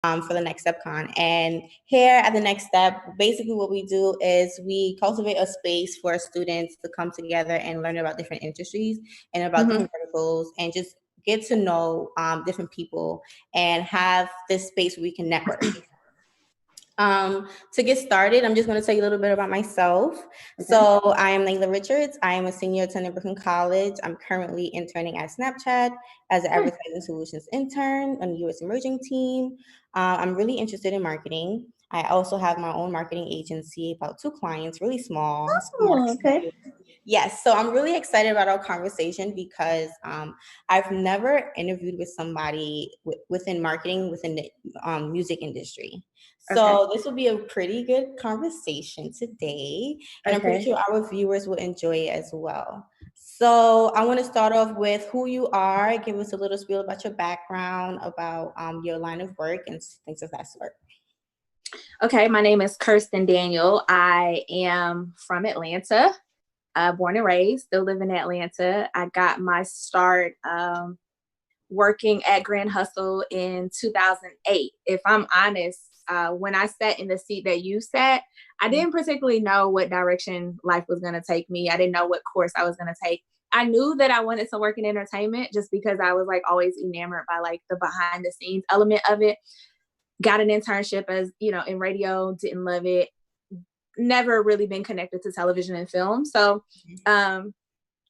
for the Next Step Con. And here at the Next Step, basically what we do is we cultivate a space for students to come together and learn about different industries and about different verticals and just get to know different people and have this space where we can network. To get started, I'm just going to tell you a little bit about myself. Okay. So I am Nailah Richards. I am a senior attending Brooklyn College. I'm currently interning at Snapchat as an advertising solutions intern on the U.S. Emerging team. I'm really interested in marketing. I also have my own marketing agency, about 2 clients, really small. Oh, okay. Yes, so I'm really excited about our conversation because I've never interviewed with somebody within marketing within the music industry. So This will be a pretty good conversation today, and I'm pretty sure our viewers will enjoy it as well. So I want to start off with who you are. Give us a little spiel about your background, about your line of work, and things of that sort. Okay, my name is Kirsten Daniel. I am from Atlanta, born and raised, still live in Atlanta. I got my start working at Grand Hustle in 2008. If I'm honest, when I sat in the seat that you sat, I didn't particularly know what direction life was going to take me. I didn't know what course I was going to take. I knew that I wanted to work in entertainment just because I was like always enamored by like the behind the scenes element of it. Got an internship as, in radio, didn't love it. Never really been connected to television and film. So I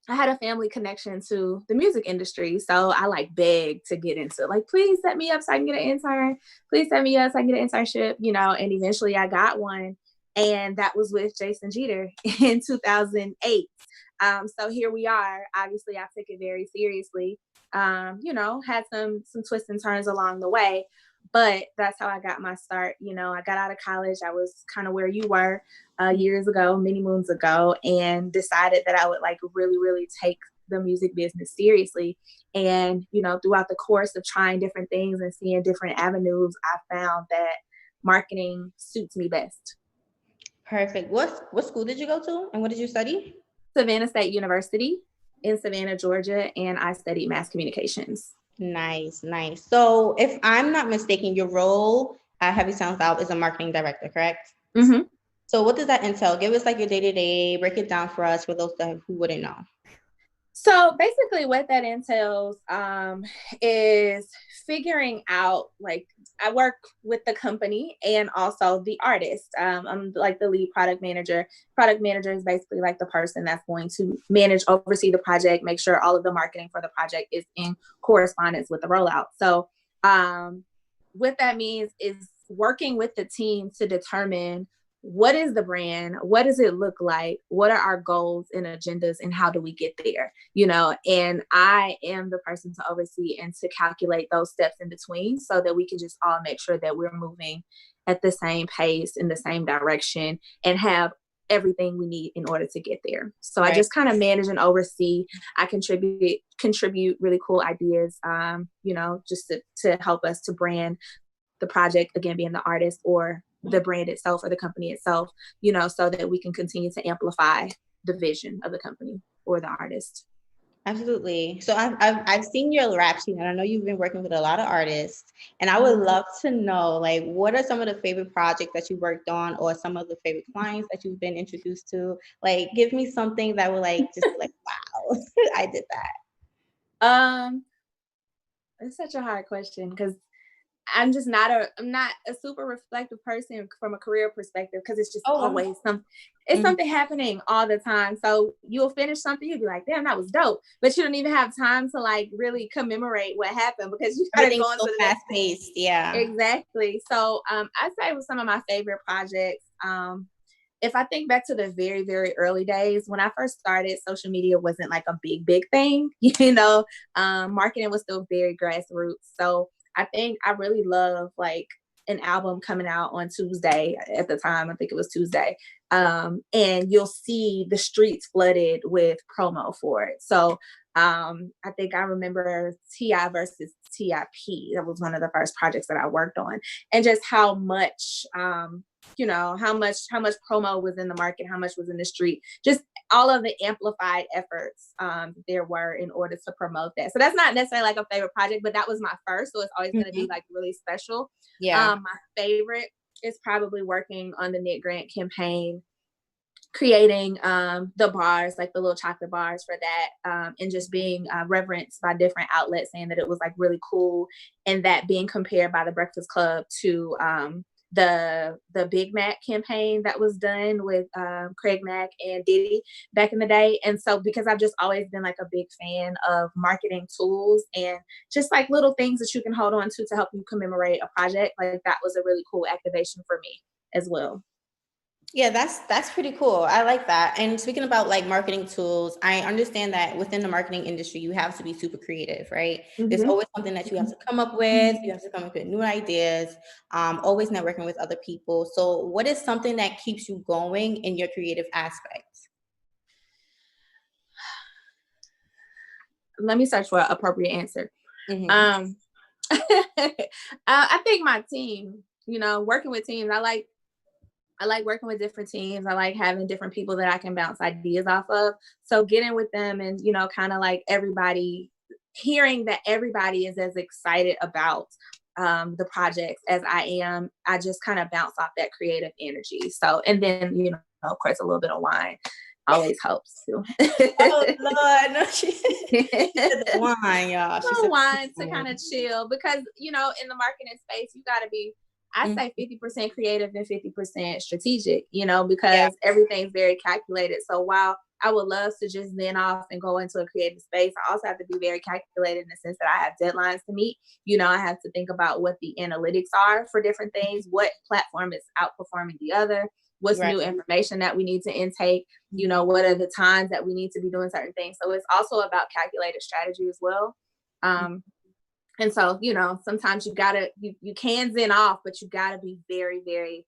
had a family connection to the music industry. So I like begged to get into it. Like, please set me up so I can get an intern. Please set me up so I can get an internship, and eventually I got one. And that was with Jason Jeter in 2008. So here we are. Obviously, I took it very seriously. Had some twists and turns along the way. But that's how I got my start. I got out of college. I was kind of where you were years ago, many moons ago, and decided that I would like really, really take the music business seriously. And, throughout the course of trying different things and seeing different avenues, I found that marketing suits me best. Perfect. What school did you go to and what did you study? Savannah State University in Savannah, Georgia, and I studied mass communications. Nice. So if I'm not mistaken, your role at Heavy Sounds Out is a marketing director, correct? Mm-hmm. So what does that entail? Give us like your day-to-day, break it down for us, for those who wouldn't know. So basically what that entails is figuring out, like, I work with the company and also the artist. I'm like the lead product manager. Product manager is basically like the person that's going to manage, oversee the project, make sure all of the marketing for the project is in correspondence with the rollout. So what that means is working with the team to determine what is the brand, what does it look like, what are our goals and agendas, and how do we get there, and I am the person to oversee and to calculate those steps in between so that we can just all make sure that we're moving at the same pace in the same direction and have everything we need in order to get there. So right. I just kind of manage and oversee. I contribute really cool ideas, just to help us to brand the project, again, being the artist or the brand itself or the company itself, so that we can continue to amplify the vision of the company or the artist. Absolutely. So I've seen your rap sheet, and I know you've been working with a lot of artists, and I would love to know, like, what are some of the favorite projects that you worked on, or some of the favorite clients that you've been introduced to? Like, give me something that would like just like, wow, I did that. It's such a hard question because I'm not a super reflective person from a career perspective because it's just always something happening all the time. So you'll finish something, you'll be like, damn, that was dope. But you don't even have time to like really commemorate what happened because you gotta go into the fast paced. Yeah. Exactly. So I'd say it was some of my favorite projects. If I think back to the very, very early days, when I first started, social media wasn't like a big thing, marketing was still very grassroots. So I think I really love like an album coming out on Tuesday at the time. I think it was Tuesday. And you'll see the streets flooded with promo for it. So I think I remember T.I. versus T.I.P. That was one of the first projects that I worked on. And just how much how much promo was in the market, how much was in the street, just all of the amplified efforts there were in order to promote that. So that's not necessarily like a favorite project, but that was my first. So it's always going to be like really special. Yeah. My favorite is probably working on the Knit Grant campaign, creating the bars, like the little chocolate bars for that, and just being reverenced by different outlets, saying that it was like really cool, and that being compared by the Breakfast Club to the Big Mac campaign that was done with Craig Mack and Diddy back in the day. And so because I've just always been like a big fan of marketing tools and just like little things that you can hold on to help you commemorate a project, like that was a really cool activation for me as well. Yeah, that's pretty cool. I like that. And speaking about like marketing tools, I understand that within the marketing industry, you have to be super creative, right? There's always something that you have to come up with. You have to come up with new ideas, always networking with other people. So what is something that keeps you going in your creative aspects? Let me search for an appropriate answer. Mm-hmm. I think my team, working with teams, I like working with different teams. I like having different people that I can bounce ideas off of. So getting with them and, kind of like everybody, hearing that everybody is as excited about the projects as I am, I just kind of bounce off that creative energy. So, and then, of course, a little bit of wine always helps too. Oh Lord, no, she said the wine, y'all. She said wine to kind of chill because, in the marketing space, you got to be, I say 50% creative and 50% strategic, because everything's very calculated. So while I would love to just zen off and go into a creative space, I also have to be very calculated in the sense that I have deadlines to meet. I have to think about what the analytics are for different things, what platform is outperforming the other, what's new information that we need to intake, what are the times that we need to be doing certain things. So it's also about calculated strategy as well. And so, sometimes you can zen off, but you gotta be very, very,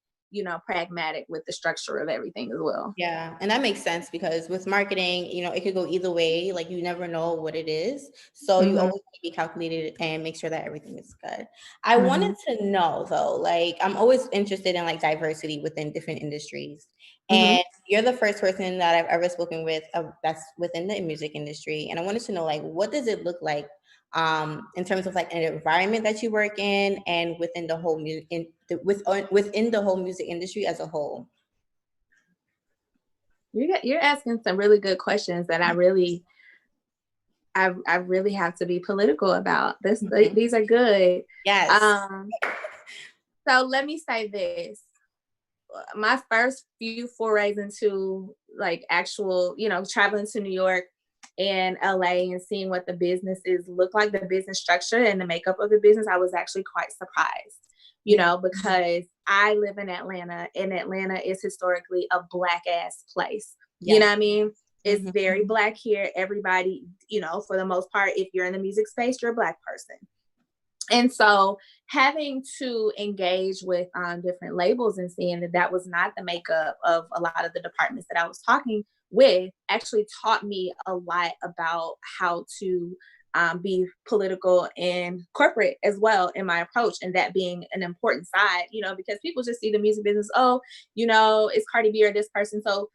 pragmatic with the structure of everything as well. Yeah. And that makes sense because with marketing, it could go either way. Like you never know what it is. So you always need to be calculated and make sure that everything is good. I wanted to know though, like I'm always interested in like diversity within different industries. And you're the first person that I've ever spoken with that's within the music industry. And I wanted to know like, what does it look like in terms of like an environment that you work in and within the whole within the whole music industry as a whole? You're asking some really good questions that I really have to be political about. These are good. Yes. So let me say this. My first few forays into like actual, traveling to New York and LA and seeing what the businesses look like, the business structure and the makeup of the business, I was actually quite surprised, because I live in Atlanta and Atlanta is historically a Black ass place. Yes. You know what I mean? It's very Black here. Everybody, for the most part, if you're in the music space, you're a Black person. And so having to engage with different labels and seeing that was not the makeup of a lot of the departments that I was talking with actually taught me a lot about how to be political and corporate as well in my approach, and that being an important side, because people just see the music business, it's Cardi B or this person. So,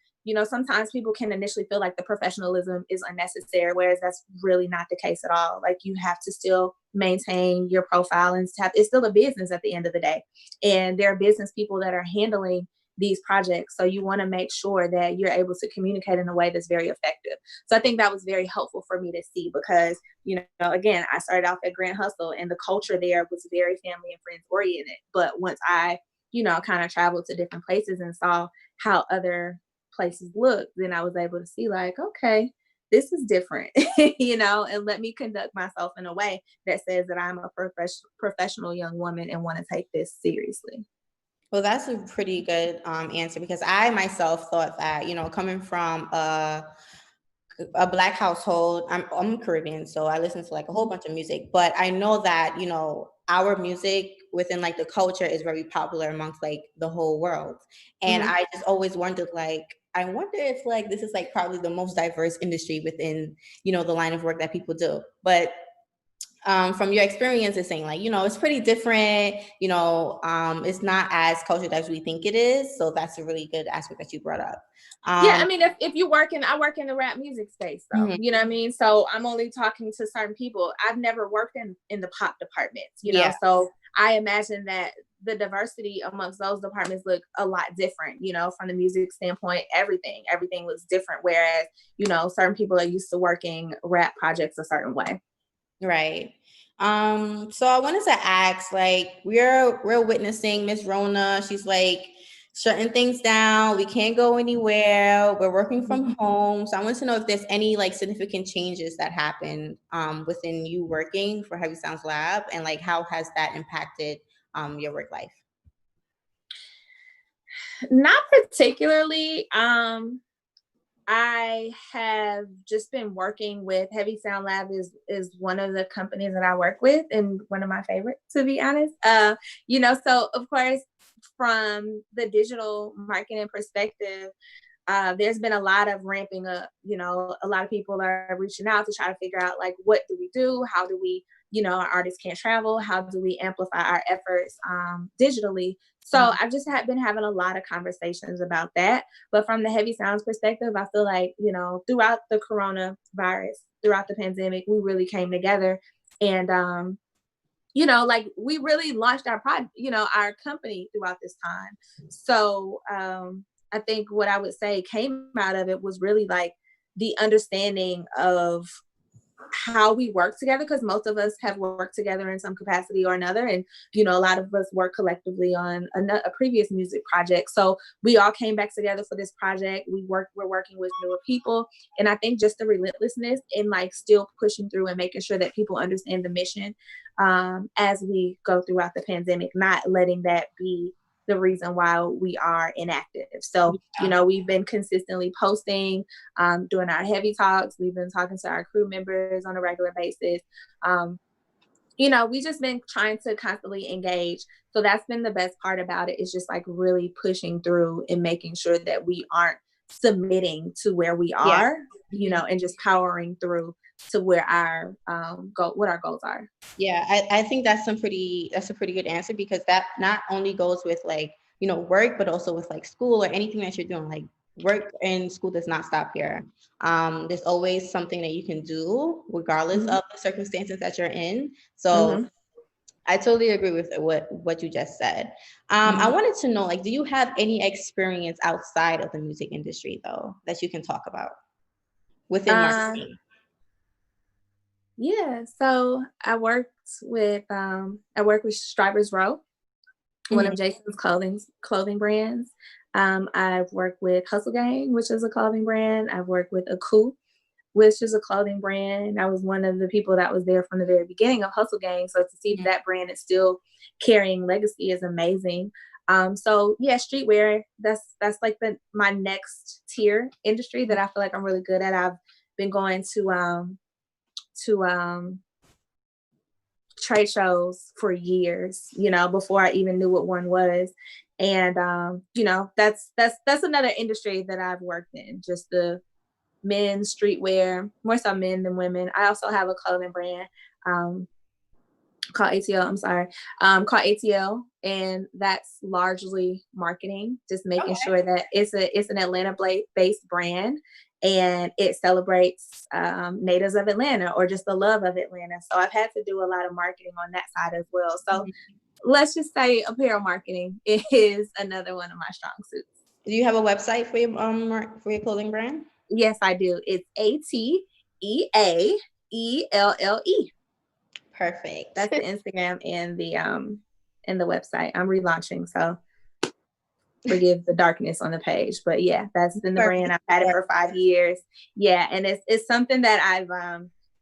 sometimes people can initially feel like the professionalism is unnecessary, whereas that's really not the case at all. Like you have to still maintain your profile and it's still a business at the end of the day. And there are business people that are handling these projects. So you want to make sure that you're able to communicate in a way that's very effective. So I think that was very helpful for me to see because, again, I started off at Grand Hustle and the culture there was very family and friends oriented. But once I, kind of traveled to different places and saw how other places look, then I was able to see like, okay, this is different, and let me conduct myself in a way that says that I'm a professional young woman and want to take this seriously. Well, that's a pretty good answer because I myself thought that, coming from a Black household, I'm Caribbean, so I listen to like a whole bunch of music, but I know that, our music within like the culture is very popular amongst like the whole world. And I just always wondered like, I wonder if like this is like probably the most diverse industry within, the line of work that people do. But from your experience is saying like, it's pretty different, it's not as cultured as we think it is. So that's a really good aspect that you brought up. Yeah, I mean, if you I work in the rap music space though, Mhm. you know what I mean? So I'm only talking to certain people. I've never worked in the pop departments, Yeah. so I imagine that the diversity amongst those departments look a lot different, from the music standpoint, everything looks different. Whereas, certain people are used to working rap projects a certain way. Right. So I wanted to ask, like, we're witnessing Miss Rona. She's like shutting things down. We can't go anywhere. We're working from home. So I want to know if there's any like significant changes that happened within you working for Heavy Sounds Lab, and like how has that impacted your work life? Not particularly. I have just been working with Heavy Sound Lab is one of the companies that I work with, and one of my favorites, to be honest. So of course, from the digital marketing perspective, there's been a lot of ramping up. A lot of people are reaching out to try to figure out like, what do we do? How do we, our artists can't travel. How do we amplify our efforts digitally? So I've just been having a lot of conversations about that. But from the Heavy Sounds perspective, I feel like, throughout the coronavirus, throughout the pandemic, we really came together and, like we really launched our our company throughout this time. So I think what I would say came out of it was really like the understanding of how we work together, because most of us have worked together in some capacity or another, and a lot of us work collectively on a previous music project. So we all came back together for this project. We're working with newer people, and I think just the relentlessness in like still pushing through and making sure that people understand the mission as we go throughout the pandemic, not letting that be the reason why we are inactive. So, we've been consistently posting, doing our heavy talks. We've been talking to our crew members on a regular basis. We just been trying to constantly engage. So that's been the best part about it, is just like really pushing through and making sure that we aren't submitting to where we are, and just powering through to where our what our goals are. Yeah, I think that's a pretty good answer, because that not only goes with like, work, but also with like school or anything that you're doing. Like work and school does not stop here. There's always something that you can do regardless of the circumstances that you're in. So I totally agree with what you just said. I wanted to know, like, do you have any experience outside of the music industry though that you can talk about within marketing? Yeah, so I work with Strivers Row, one of Jason's clothing brands. I've worked with Hustle Gang, which is a clothing brand. I've worked with Aku, which is a clothing brand. I was one of the people that was there from the very beginning of Hustle Gang. So to see that brand is still carrying legacy is amazing. So yeah, streetwear, that's like my next tier industry that I feel like I'm really good at. I've been going to trade shows for years, before I even knew what one was. And that's another industry that I've worked in, just the men's streetwear, more so men than women. I also have a clothing brand called ATL. Called ATL, and that's largely marketing, just making sure that it's an Atlanta-based brand, and it celebrates natives of Atlanta, or just the love of Atlanta. So I've had to do a lot of marketing on that side as well. So let's just say apparel marketing is another one of my strong suits. Do you have a website for your clothing brand? Yes, I do. It's ATEAELLE. Perfect. That's the Instagram and the website. I'm relaunching, so forgive the darkness on the page. But yeah, that's been the brand. I've had it for 5 years. Yeah, and it's something that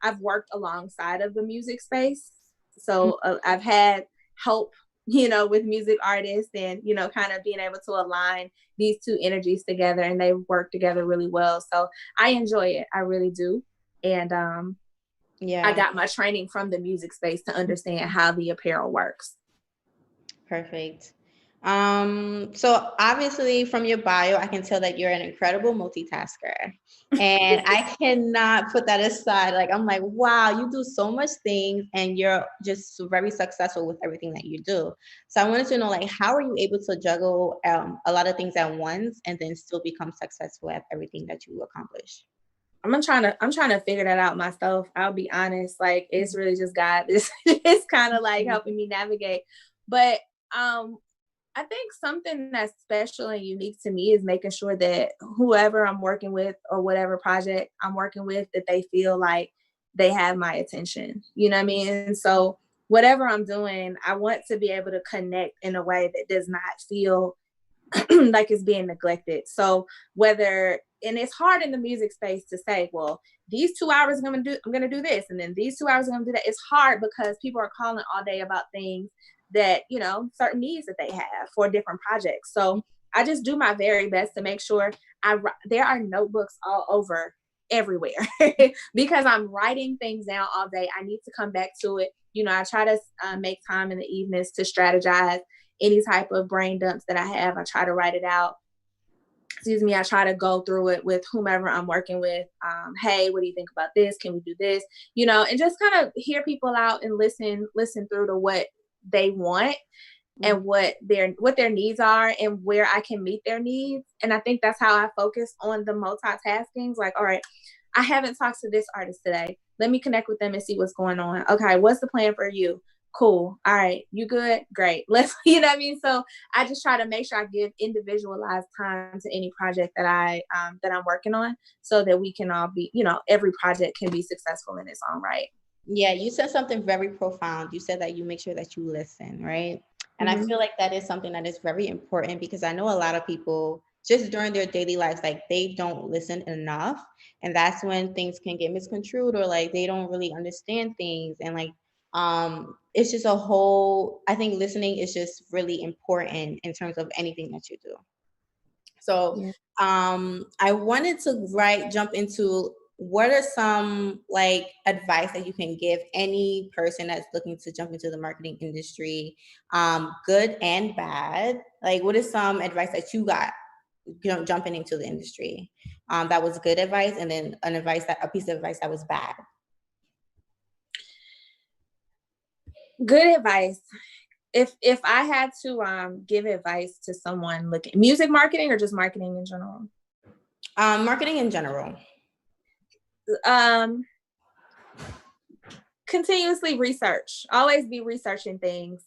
I've worked alongside of the music space. So I've had help, with music artists, and kind of being able to align these two energies together, and they work together really well. So I enjoy it. I really do. And I got my training from the music space to understand how the apparel works. Perfect. So obviously from your bio, I can tell that you're an incredible multitasker. And I cannot put that aside. Like, I'm like, wow, you do so much things and you're just very successful with everything that you do. So I wanted to know, like, how are you able to juggle a lot of things at once and then still become successful at everything that you accomplish? I'm trying to figure that out myself. I'll be honest. Like it's really just God. This is kind of like helping me navigate. But I think something that's special and unique to me is making sure that whoever I'm working with or whatever project I'm working with, that they feel like they have my attention. You know what I mean? And so whatever I'm doing, I want to be able to connect in a way that does not feel like it's being neglected. So whether, and it's hard in the music space to say, well, these 2 hours I'm gonna do this, and then these 2 hours I'm gonna do that. It's hard because people are calling all day about things that, you know, certain needs that they have for different projects. So I just do my very best to make sure there are notebooks all over everywhere because I'm writing things down all day. I need to come back to it. You know, I try to make time in the evenings to strategize any type of brain dumps that I have. I try to write it out. Excuse me. I try to go through it with whomever I'm working with. Hey, what do you think about this? Can we do this? You know, and just kind of hear people out and listen through to what they want and what their needs are and where I can meet their needs. And I think that's how I focus on the multitaskings. Like, all right, I haven't talked to this artist today. Let me connect with them and see what's going on. Okay, what's the plan for you? Cool. All right, you good? Great. Let's, you know what I mean? So I just try to make sure I give individualized time to any project that I'm working on, so that we can all be, you know, every project can be successful in its own right. Yeah, you said something very profound. You said that you make sure that you listen, right? And I Mm-hmm. feel like that is something that is very important because I know a lot of people just during their daily lives, like they don't listen enough. And that's when things can get misconstrued or like they don't really understand things. And like, it's just a whole, I think listening is just really important in terms of anything that you do. So Yeah. I wanted to jump into what are some like advice that you can give any person that's looking to jump into the marketing industry, good and bad. Like, what is some advice that you got, jumping into the industry, that was good advice, and then a piece of advice that was bad. Good advice. If I had to give advice to someone looking music marketing or just marketing in general. Marketing in general. Um Continuously research. Always be researching things.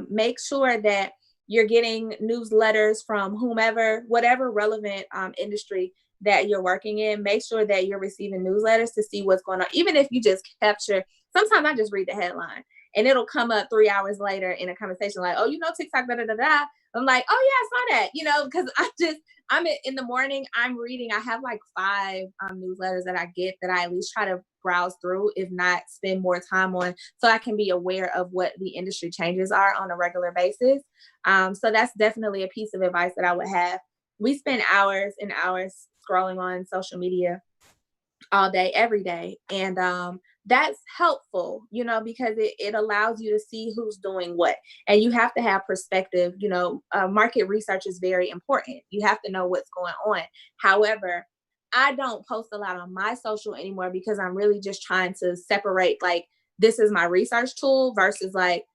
Make sure that you're getting newsletters from whomever, whatever relevant industry that you're working in. Make sure that you're receiving newsletters to see what's going on. Even if you just capture, sometimes I just read the headline and it'll come up 3 hours later in a conversation like, oh, you know, TikTok, da da da da. I'm like, oh yeah, I saw that, you know, because I'm in the morning, I'm reading. I have like 5 newsletters that I get that I at least try to browse through, if not spend more time on, so I can be aware of what the industry changes are on a regular basis. So that's definitely a piece of advice that I would have. We spend hours and hours scrolling on social media all day, every day. And that's helpful, you know, because it allows you to see who's doing what. And you have to have perspective, you know, market research is very important. You have to know what's going on. However, I don't post a lot on my social anymore because I'm really just trying to separate like this is my research tool versus like,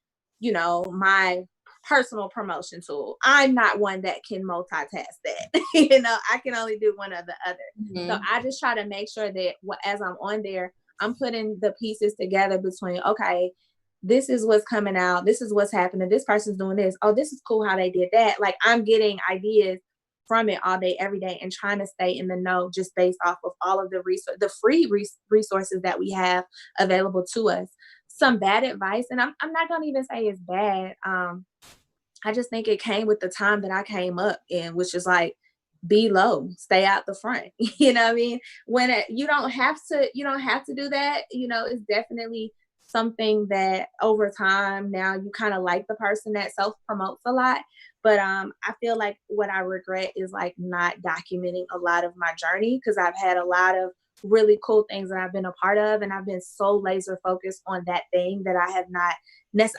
you know, my personal promotion tool. I'm not one that can multitask that. You know, I can only do one or the other. So Mm-hmm. I just try to make sure that as I'm on there, I'm putting the pieces together between, okay, this is what's coming out. This is what's happening. This person's doing this. Oh, this is cool how they did that. Like I'm getting ideas from it all day, every day, and trying to stay in the know just based off of all of the free resources that we have available to us. Some bad advice, and I'm not going to even say it's bad. I just think it came with the time that I came up in, which is like, be low, stay out the front. You know what I mean? You don't have to do that. You know, it's definitely something that over time now you kind of like the person that self promotes a lot. But I feel like what I regret is like not documenting a lot of my journey because I've had a lot of really cool things that I've been a part of. And I've been so laser focused on that thing that I have not,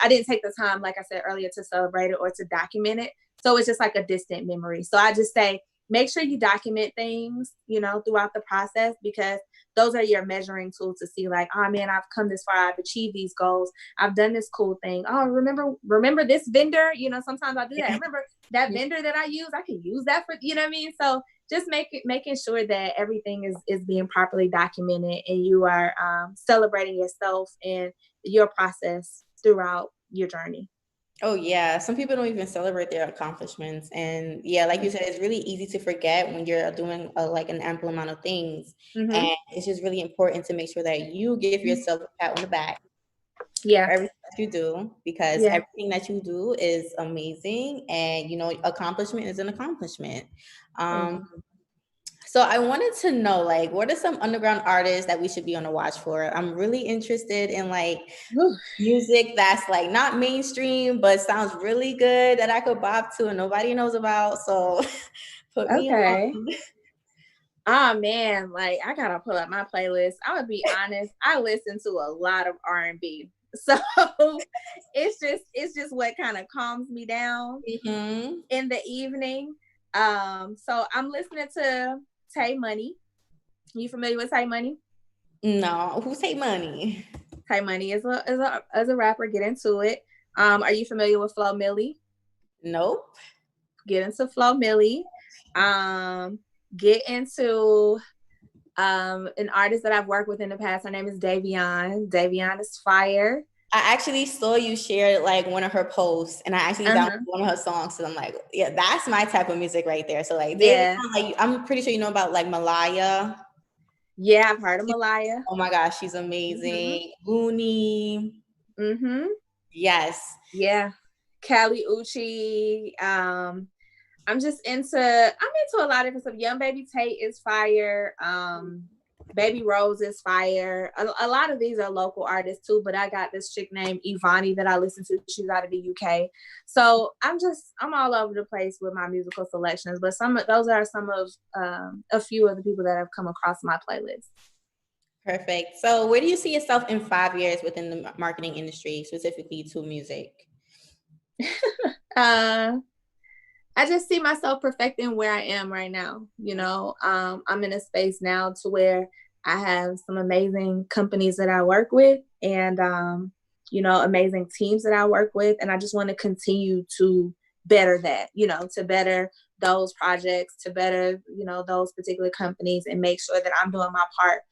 I didn't take the time, like I said earlier, to celebrate it or to document it. So it's just like a distant memory. So I just say, make sure you document things, you know, throughout the process, because those are your measuring tools to see like, oh man, I've come this far. I've achieved these goals. I've done this cool thing. Oh, remember this vendor? You know, sometimes I do that. Remember that vendor that I use? I can use that for, you know what I mean? So just making sure that everything is being properly documented, and you are celebrating yourself and your process throughout your journey. Oh yeah, some people don't even celebrate their accomplishments, and yeah, like you said, it's really easy to forget when you're doing like an ample amount of things, Mm-hmm. and it's just really important to make sure that you give yourself a pat on the back Yeah. for everything that you do, because Yeah. everything that you do is amazing, and you know, accomplishment is an accomplishment. Thank Um, you. so I wanted to know, like, what are some underground artists that we should be on the watch for? I'm really interested in like Whew. music that's like not mainstream but sounds really good that I could bop to and nobody knows about. So put me Okay. on. Oh man, like I gotta pull up my playlist. I would be honest, I listen to a lot of R&B. So it's just what kind of calms me down Mm-hmm. in the evening. So I'm listening to Tay Money. You familiar with Tay Money? No, who say money? Tay Money is a rapper. Get into it. Are you familiar with Flo Milli? Nope. Get into Flo Milli. Get into an artist that I've worked with in the past. Her name is Davion. Davion is fire. I actually saw you share like one of her posts, and I actually downloaded one of her songs. So I'm like, yeah, that's my type of music right there. So like, David, Yeah. like, I'm pretty sure you know about like Malaya. Yeah, I've heard of Malaya. Oh my gosh, she's amazing. Goonie. Mm-hmm. Yes. Yeah. Kali Uchis. I'm into a lot of different stuff. Young Baby Tate is fire. Baby Rose is fire. A lot of these are local artists too, but I got this chick named Ivani that I listen to. She's out of the UK. So I'm all over the place with my musical selections, but those are some of a few of the people that have come across my playlist. Perfect. So where do you see yourself in 5 years within the marketing industry, specifically to music? I just see myself perfecting where I am right now. You know, I'm in a space now to where I have some amazing companies that I work with, and amazing teams that I work with, and I just want to continue to better that, to better those projects, to better, those particular companies, and make sure that I'm doing my part,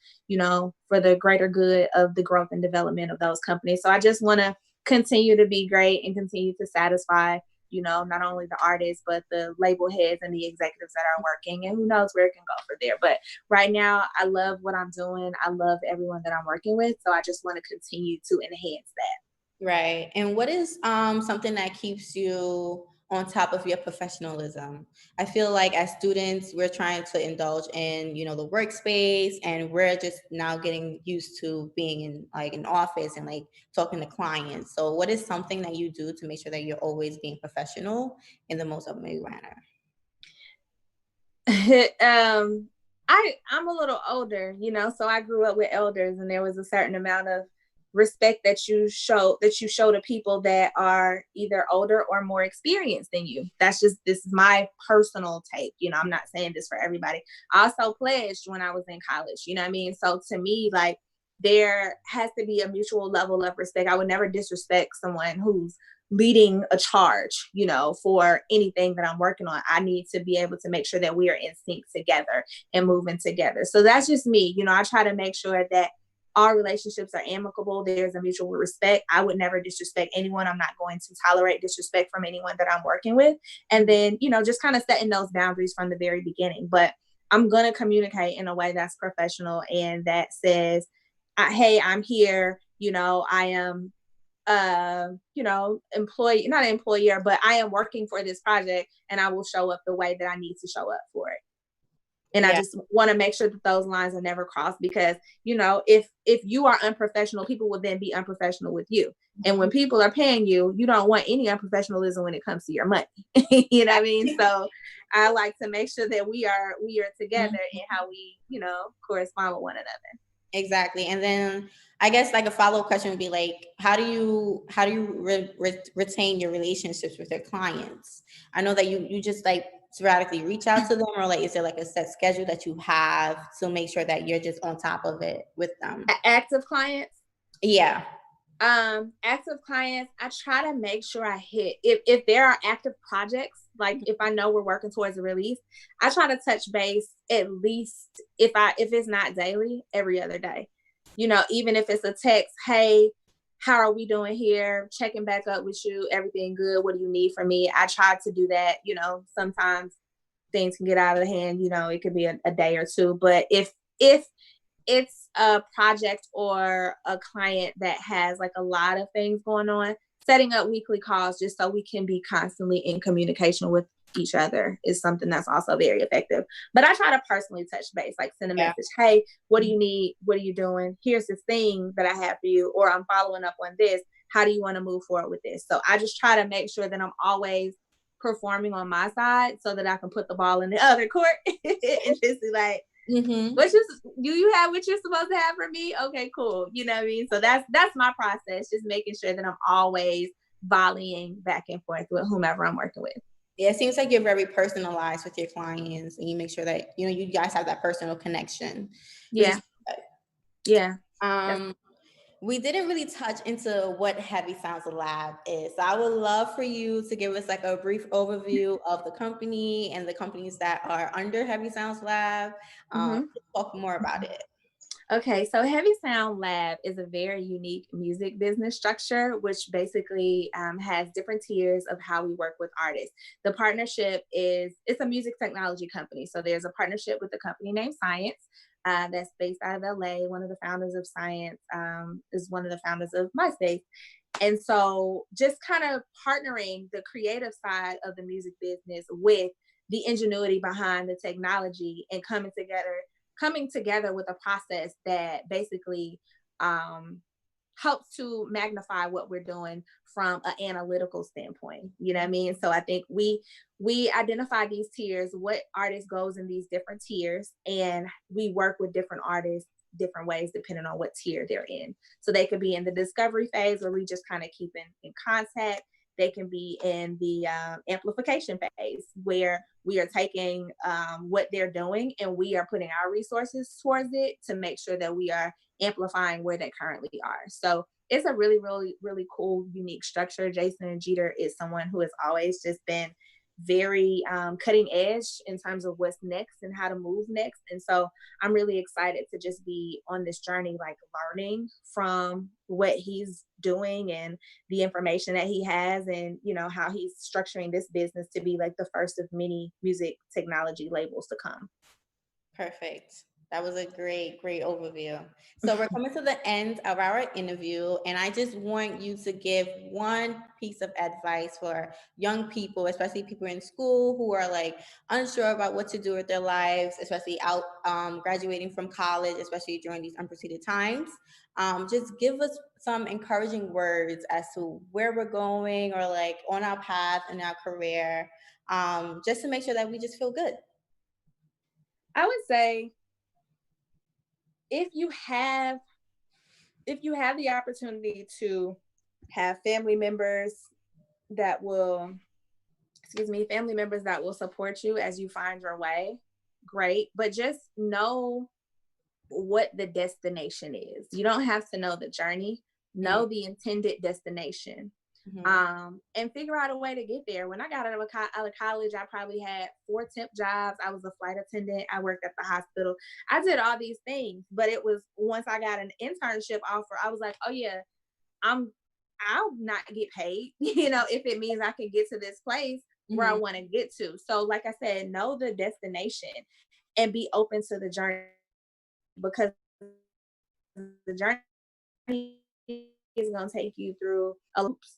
for the greater good of the growth and development of those companies. So I just want to continue to be great and continue to satisfy not only the artists, but the label heads and the executives that are working, and who knows where it can go from there. But right now, I love what I'm doing. I love everyone that I'm working with. So I just want to continue to enhance that. Right. And what is something that keeps you on top of your professionalism? I feel like as students, we're trying to indulge in, the workspace, and we're just now getting used to being in like an office and like talking to clients. So what is something that you do to make sure that you're always being professional in the most amazing manner? I'm a little older, so I grew up with elders, and there was a certain amount of respect that you show to people that are either older or more experienced than you. This is my personal take. I'm not saying this for everybody. I also pledged when I was in college, you know what I mean? So to me, like, there has to be a mutual level of respect. I would never disrespect someone who's leading a charge, for anything that I'm working on. I need to be able to make sure that we are in sync together and moving together. So that's just me. I try to make sure that all relationships are amicable. There's a mutual respect. I would never disrespect anyone. I'm not going to tolerate disrespect from anyone that I'm working with. And then, just kind of setting those boundaries from the very beginning. But I'm going to communicate in a way that's professional and that says, hey, I'm here. I am employee, not an employer, but I am working for this project, and I will show up the way that I need to show up for it. And I just want to make sure that those lines are never crossed, because, if you are unprofessional, people will then be unprofessional with you. And when people are paying you, you don't want any unprofessionalism when it comes to your money. You know what I mean? So I like to make sure that we are together in how we, correspond with one another. Exactly. And then I guess like a follow-up question would be like, how do you retain your relationships with your clients? I know that you just like sporadically reach out to them, or like is there like a set schedule that you have to make sure that you're just on top of it with them? Active clients? Yeah. Active clients, I try to make sure I hit, if there are active projects, like if I know we're working towards a release, I try to touch base at least, if it's not daily, every other day. Even if it's a text, hey, how are we doing here? Checking back up with you. Everything good? What do you need from me? I try to do that. Sometimes things can get out of the hand. It could be a day or two. But if it's a project or a client that has like a lot of things going on, setting up weekly calls just so we can be constantly in communication with each other is something that's also very effective. But I try to personally touch base, like send a message, hey, what do you need? What are you doing? Here's this thing that I have for you, or I'm following up on this. How do you want to move forward with this? So I just try to make sure that I'm always performing on my side so that I can put the ball in the other court and just be like, do you have what you're supposed to have for me? Okay, cool. You know what I mean? So that's my process, just making sure that I'm always volleying back and forth with whomever I'm working with. Yeah, it seems like you're very personalized with your clients, and you make sure that you guys have that personal connection. Yeah. Yeah. We didn't really touch into what Heavy Sounds Lab is. So I would love for you to give us like a brief overview of the company and the companies that are under Heavy Sounds Lab. Talk more about it. Okay, so Heavy Sound Lab is a very unique music business structure, which basically has different tiers of how we work with artists. The partnership it's a music technology company. So there's a partnership with a company named Science that's based out of LA. One of the founders of Science is one of the founders of MySpace. And so just kind of partnering the creative side of the music business with the ingenuity behind the technology and coming together with a process that basically helps to magnify what we're doing from an analytical standpoint. You know what I mean? So I think we identify these tiers, what artist goes in these different tiers, and we work with different artists different ways depending on what tier they're in. So they could be in the discovery phase where we just kind of keep in contact. They can be in the amplification phase where we are taking what they're doing and we are putting our resources towards it to make sure that we are amplifying where they currently are. So it's a really, really, really cool, unique structure. Jason Jeter is someone who has always just been very cutting edge in terms of what's next and how to move next. And so I'm really excited to just be on this journey, like learning from what he's doing and the information that he has, and how he's structuring this business to be like the first of many music technology labels to come. Perfect. That was a great overview. So we're coming to the end of our interview, and I just want you to give one piece of advice for young people, especially people in school who are like unsure about what to do with their lives, especially out graduating from college, especially during these unprecedented times. Just give us some encouraging words as to where we're going, or like on our path in our career, just to make sure that we just feel good. I would say if you have the opportunity to have family members that will support you as you find your way, great. But just know what the destination is. You don't have to know the journey. Know the intended destination. And figure out a way to get there. When I got out of college, I probably had 4 temp jobs. I was a flight attendant. I worked at the hospital. I did all these things, but it was once I got an internship offer, I was like, oh yeah, I'll not get paid, if it means I can get to this place where I want to get to. So like I said, know the destination and be open to the journey, because the journey is going to take you through loops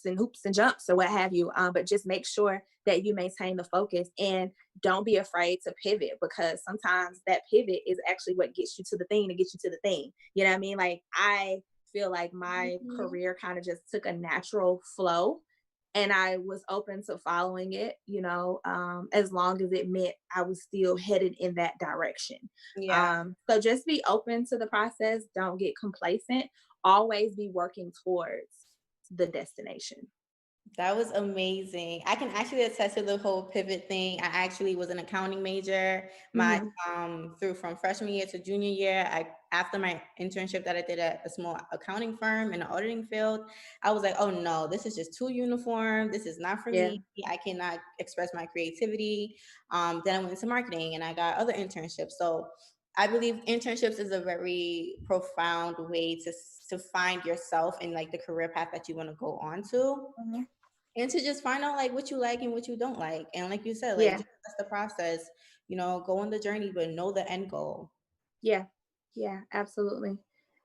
and hoops and jumps or what have you. But just make sure that you maintain the focus and don't be afraid to pivot, because sometimes that pivot is actually what gets you to the thing to get you to the thing. You know what I mean? Like I feel like my Mhm. career kind of just took a natural flow, and I was open to following it, as long as it meant I was still headed in that direction. Yeah. So just be open to the process. Don't get complacent. Always be working towards the destination. That was amazing. I can actually attest to the whole pivot thing. I actually was an accounting major. My Hmm. through from freshman year to junior year, I after my internship that I did at a small accounting firm in the auditing field, I was like, "Oh no, this is just too uniform. This is not for Yeah. me. I cannot express my creativity." Then I went into marketing and I got other internships. So I believe internships is a very profound way to find yourself in like the career path that you want to go on to. Mhm. And to just find out like what you like and what you don't like. And like you said, like Yeah. just trust the process, go on the journey, but know the end goal. Yeah. Yeah. Absolutely.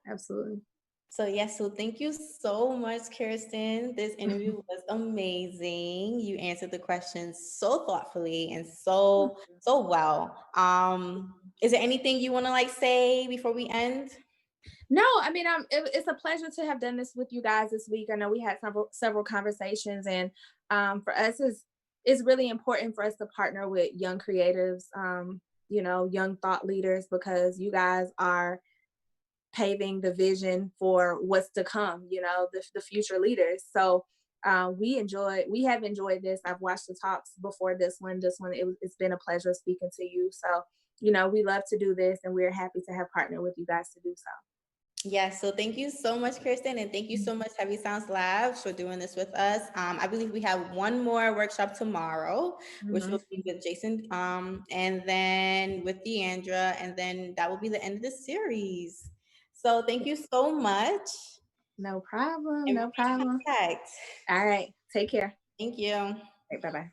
Absolutely. So yes, so thank you so much, Kirsten. This interview was amazing. You answered the questions so thoughtfully and so well. Is there anything you want to like say before we end? No, I mean, it's a pleasure to have done this with you guys this week. I know we had several conversations, and for us, it's really important for us to partner with young creatives, young thought leaders, because you guys are paving the vision for what's to come. The future leaders. So we have enjoyed this. I've watched the talks before this one. It's been a pleasure speaking to you. So we love to do this, and we're happy to have partnered with you guys to do so. Yes, so thank you so much, Kirsten, and thank you so much, Heavy Sounds Labs, for doing this with us. I believe we have one more workshop tomorrow, which Mhm. will be with Jason, and then with Deandra, and then that will be the end of the series. So thank you so much, No problem. and No we'll be in problem. contact. All right. Take care. Thank you. Bye bye.